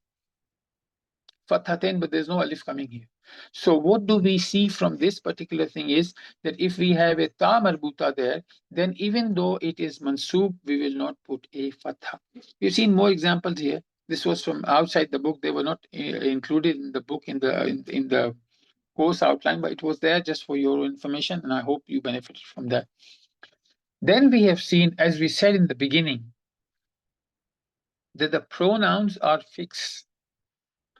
fathatain, but there's no alif coming here. So what do we see from this particular thing is that if we have a ta marbuta there, then even though it is mansub, we will not put a fatha. We've seen more examples here. This was from outside the book. They were not included in the book in the course outline, but it was there just for your information, and I hope you benefited from that. Then we have seen, as we said in the beginning, that the pronouns are fixed.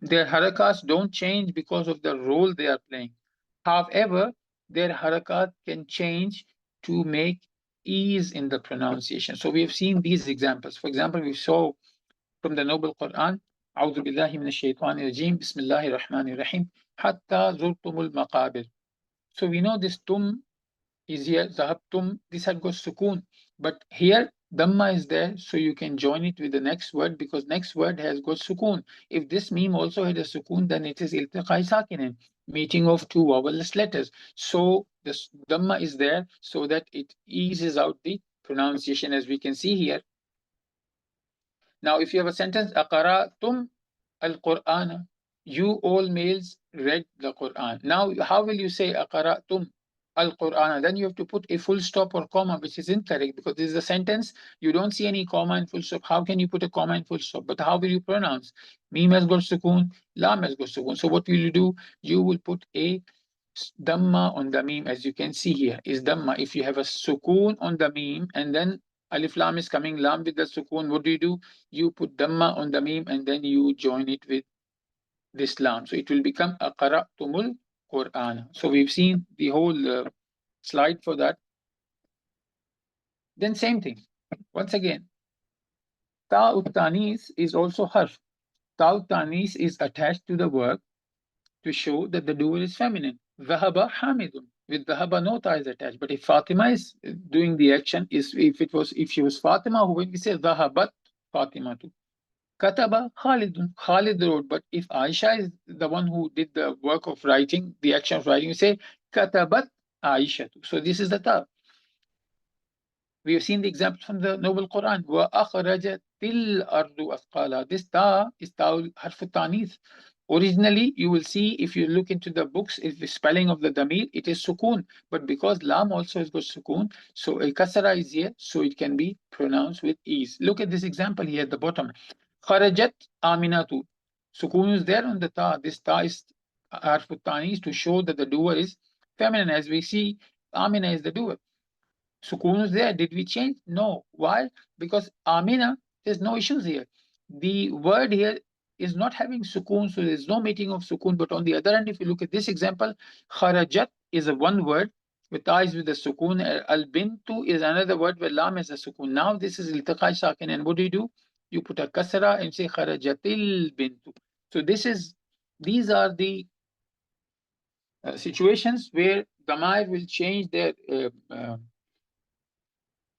Their harakats don't change because of the role they are playing. However, their harakat can change to make ease in the pronunciation. So we have seen these examples. For example, we saw from the Noble Quran, أعوذ بالله من الشيطان الرجيم بسم الله الرحمن الرحيم حتى زرتم المقابر. So we know this tum is here, zahabtum, this had got sukoon. But here, dhamma is there, so you can join it with the next word because next word has got sukoon. If this meme also had a sukoon, then it is iltiqai sakinin, meeting of two vowelless letters. So the dhamma is there so that it eases out the pronunciation, as we can see here. Now, if you have a sentence, aqaratum al-Qur'ana, you all males read the Quran. Now, how will you say aqaratum? al-Qur'an. Then you have to put a full stop or comma, which is incorrect because this is a sentence. You don't see any comma and full stop. How can you put a comma and full stop? But how will you pronounce? Mim has got sukoon, lam has got sukoon. So what will you do? You will put a Dhamma on the meme, as you can see here, is Dhamma. If you have a sukoon on the meme and then alif lam is coming, lam with the sukoon, what do? You put Dhamma on the meme and then you join it with this lam. So it will become a qara'tumul Quran. So we've seen the whole slide for that. Then same thing. Once again, ta'ut tanis is also harf. Ta'ut tanis is attached to the verb to show that the doer is feminine. Dhahaba Hamidun. With Dhahaba, no ta is attached. But if Fatima is doing the action, if she was Fatima, who when we say Dhahabat Fatima too. Kataba Khalidun. Khalid wrote. But if Aisha is the one who did the work of writing, the action of writing, you say Katabat Aisha too. So this is the ta. We have seen the example from the Noble Quran. وَأَخْرَجَتِ الْأَرْضُ أَثْقَالَهَا. This ta is ta harf tanis. Originally, you will see if you look into the books, if the spelling of the damir, it is sukoon. But because lam also has got sukoon, so a kasra is here, so it can be pronounced with ease. Look at this example here at the bottom. Kharajat aminatu. Sukoon is there on the ta. This ta is harf tanis to show that the doer is feminine. As we see, Amina is the doer. Sukoon is there. Did we change? No. Why? Because Amina, there's no issues here. The word here is not having sukoon, so there's no meeting of sukoon. But on the other hand, if you look at this example, kharajat is a one word with eyes with a sukoon. Al bintu is another word where lam is a sukoon. Now this is iltiqai sakin, and what do? You put a kasra and say kharajatil bintu. So these are the situations where damair will change their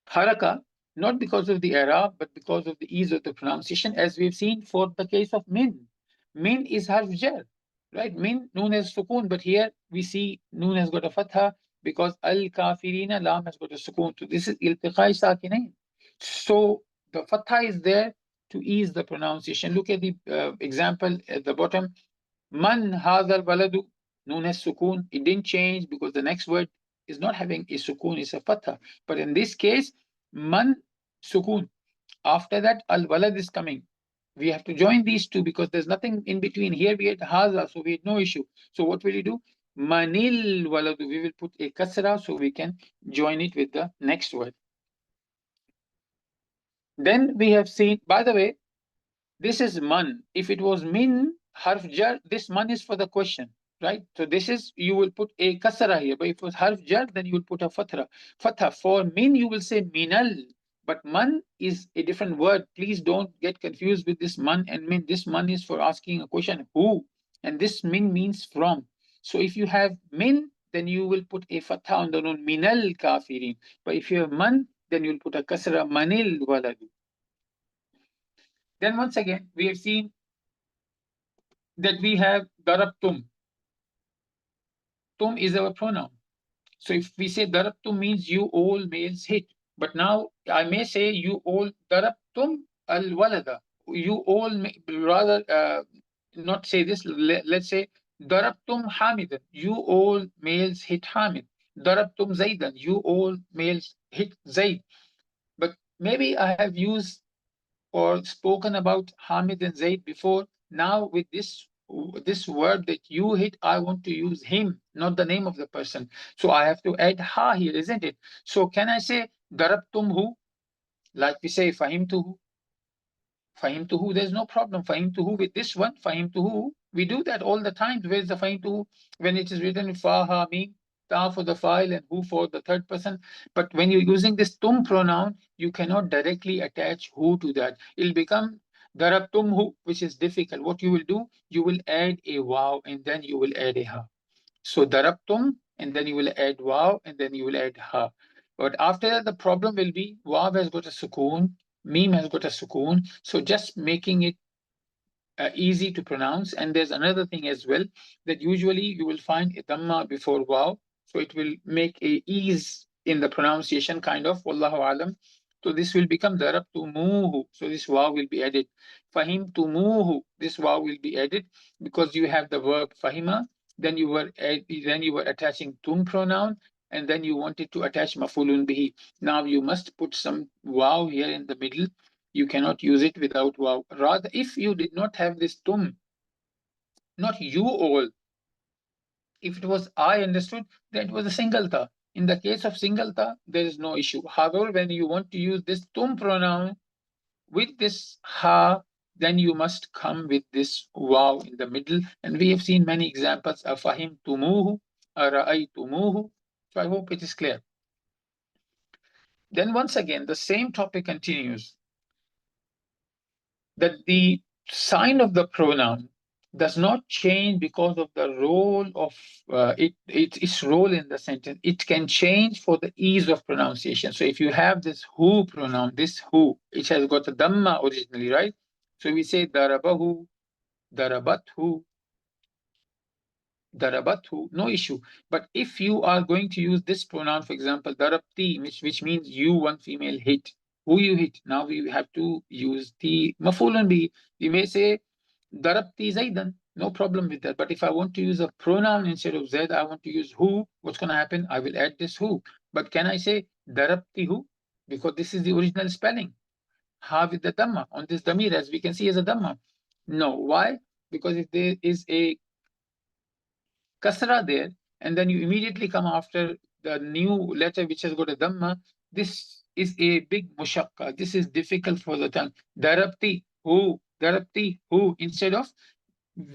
haraka, not because of the Arab, but because of the ease of the pronunciation, as we've seen for the case of min. Min is harf jar, right? Min, noon has sukoon, but here we see noon has got a fatha because al-kafirina, lam has got a sukoon. So this is iltiqai sakinain. So the fatha is there to ease the pronunciation. Look at the example at the bottom. Man hadha baladu, noon has sukoon. It didn't change because the next word is not having a sukoon, it's a fatha. But in this case, man sukoon. After that, al walad is coming. We have to join these two because there's nothing in between. Here we had haza, so we had no issue. So what will you do? Manil waladu. We will put a kasra so we can join it with the next word. Then we have seen, by the way, this is man. If it was min harf jar, this man is for the question, right? So this is, you will put a kasra here, but if it was harf jar, then you will put a fatha. Fatha. For min, you will say minal, but man is a different word. Please don't get confused with this man and min. This man is for asking a question, who? And this min means from. So if you have min, then you will put a fatha on the noon, minal kafirin. But if you have man, then you'll put a kasra, manil waladu. Then once again, we have seen that we have darabtum. Tum is our pronoun. So if we say darabtum means you all males hit. But now I may say you all darabtum al walada. You all rather not say this. Let's say darabtum hamidan. You all males hit Hamid. Darabtum zaidan. You all males hit Zaid. But maybe I have used or spoken about Hamid and Zaid before. Now with this word that you hit, I want to use him, not the name of the person. So I have to add ha here, isn't it? So can I say darabtumhu? Like we say fahimtuhu. Fahimtuhu, there's no problem. Fahimtuhu with this one, fahimtuhu. We do that all the time. Where's the fahimtuhu? When it is written fa, ha, mim, ta for the file and who for the third person. But when you're using this tum pronoun, you cannot directly attach who to that. It'll become darabtumhu, which is difficult. What you will do, you will add a wow and then you will add a ha. So darabtum, and then you will add wow and then you will add ha. But after that, the problem will be waw has got a sukoon, meme has got a sukoon. So just making it easy to pronounce. And there's another thing as well, that usually you will find a dhamma before waw. So it will make a ease in the pronunciation kind of, wallahu alam. So this will become darabtumuhu. So this waw will be added. Fahimtumuhu. This waw will be added because you have the verb fahima. Then you were attaching tum pronoun. and then you wanted to attach mafulun bihi. Now you must put some wow here in the middle. You cannot use it without wow. Rather, if you did not have this tum, not you all, if it was I understood, then it was a single ta. In the case of single ta, there is no issue. However, when you want to use this tum pronoun with this ha, then you must come with this wow in the middle. And we have seen many examples of fahim tumuhu, tumuhu. So I hope it is clear. Then once again, the same topic continues, that the sign of the pronoun does not change because of the role of its role in the sentence. It can change for the ease of pronunciation. So if you have this who pronoun, this who, it has got a dhamma originally, right? So we say darabahu, darabathu, darabatu, no issue. But if you are going to use this pronoun, for example, darabti, which means you, one female, hit, who you hit, now we have to use the mafulun bi. We may say darabti zaidan, no problem with that. But if I want to use a pronoun instead of zaid, I want to use who, what's going to happen? I will add this who. But can I say darabti who? Because this is the original spelling. Ha with the dhamma on this damir, as we can see as a dhamma. No, why? Because if there is a kasra there, and then you immediately come after the new letter which has got a dhamma, this is a big mushakka. This is difficult for the tongue. Darabti, who, instead of,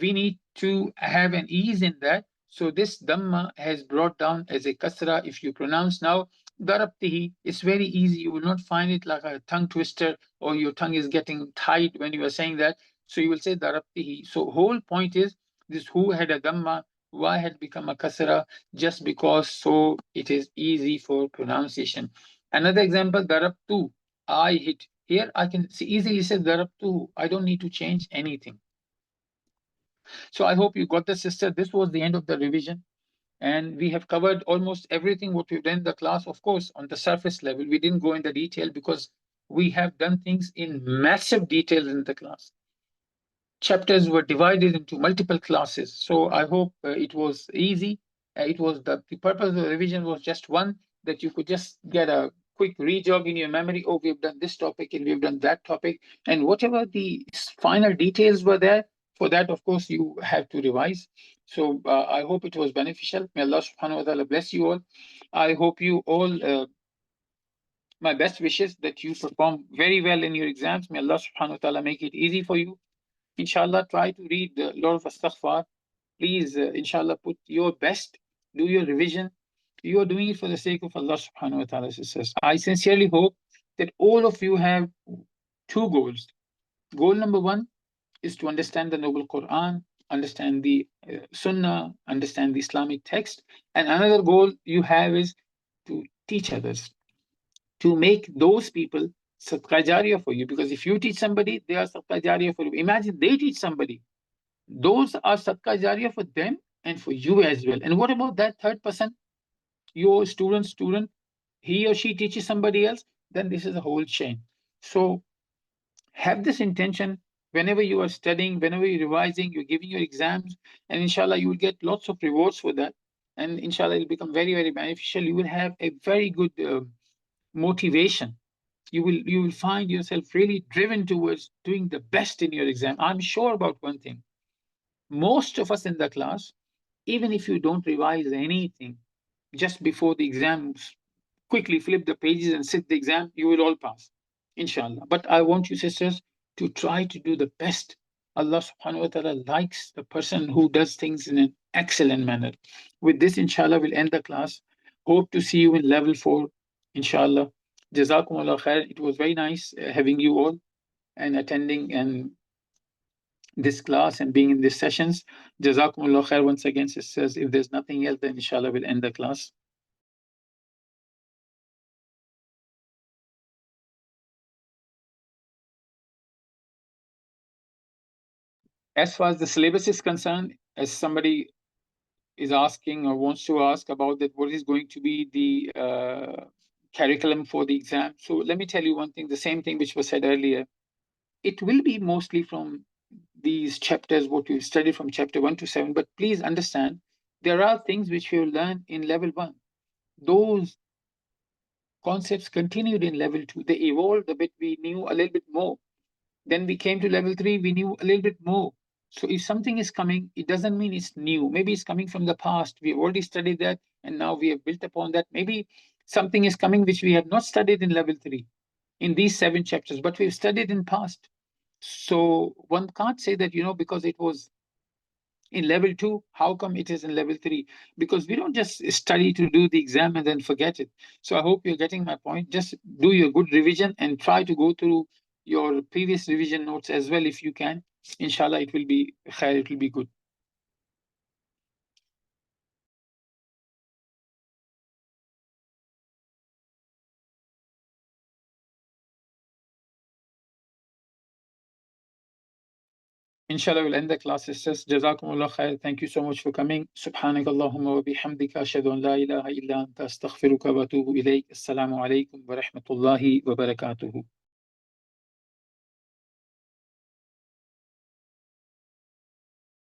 we need to have an ease in that. So this dhamma has brought down as a kasra. If you pronounce now, darabtihi, it's very easy. You will not find it like a tongue twister or your tongue is getting tight when you are saying that. So you will say darabtihi. So whole point is this who had a dhamma, why had become a kasra, just because so it is easy for pronunciation. Another example, darabtu, I hit. Here I can easily say darabtu. I don't need to change anything. So I hope you got the sister. This was the end of the revision. And we have covered almost everything what we've done in the class. Of course, on the surface level, we didn't go into detail because we have done things in massive detail in the class. Chapters were divided into multiple classes. So I hope it was easy. It was the purpose of the revision was just one, that you could just get a quick re-jog in your memory. Oh, we've done this topic and we've done that topic. And whatever the final details were there, for that, of course, you have to revise. So I hope it was beneficial. May Allah subhanahu wa ta'ala bless you all. I hope you all, my best wishes that you perform very well in your exams. May Allah subhanahu wa ta'ala make it easy for you. Inshallah, try to read a lot of astaghfar. Please, inshallah, put your best, do your revision. You are doing it for the sake of Allah subhanahu wa ta'ala, sisters. I sincerely hope that all of you have two goals. Goal number one is to understand the Noble Quran, understand the Sunnah, understand the Islamic text. And another goal you have is to teach others, to make those people sadqa jariyah for you. Because if you teach somebody, they are sadqa jariyah for you. Imagine they teach somebody. Those are sadqa jariyah for them and for you as well. And what about that third person? Your student, he or she teaches somebody else, then this is a whole chain. So have this intention whenever you are studying, whenever you're revising, you're giving your exams, and inshallah, you will get lots of rewards for that. And inshallah, it'll become very, very beneficial. You will have a very good motivation. You will find yourself really driven towards doing the best in your exam. I'm sure about one thing. Most of us in the class, even if you don't revise anything, just before the exams, quickly flip the pages and sit the exam, you will all pass, inshallah. But I want you, sisters, to try to do the best. Allah subhanahu wa ta'ala likes the person who does things in an excellent manner. With this, inshallah, we'll end the class. Hope to see you in level 4, inshallah. Jazakumullah khair. It was very nice having you all and attending and this class and being in these sessions. Jazakumullah khair once again, sisters. If there's nothing else, then inshallah we'll end the class. As far as the syllabus is concerned, as somebody is asking or wants to ask about that, what is going to be the curriculum for the exam? So let me tell you one thing, the same thing which was said earlier. It will be mostly from these chapters, what you studied from chapter 1 to 7, but please understand, there are things which you learn in level 1. those concepts continued in level 2. They evolved a bit. We knew a little bit more. Then we came to level 3. We knew a little bit more. So if something is coming, it doesn't mean it's new. Maybe it's coming from the past. We have already studied that, and now we have built upon that. Maybe something is coming which we have not studied in level 3, in these 7 chapters, but we've studied in past. So one can't say that, because it was in level 2, how come it is in level 3? Because we don't just study to do the exam and then forget it. So I hope you're getting my point. Just do your good revision and try to go through your previous revision notes as well if you can. Inshallah, it will be khair, it will be good. Inshallah, we'll end the class. Sisters, Jazakumullah khair. Thank you so much for coming. Subhanak Allahumma wa bihamdika. Ashhadu an la ilaha illa anta astaghfiruka wa atubu ilayk. Assalamu alaikum wa rahmatullahi wa barakatuhu.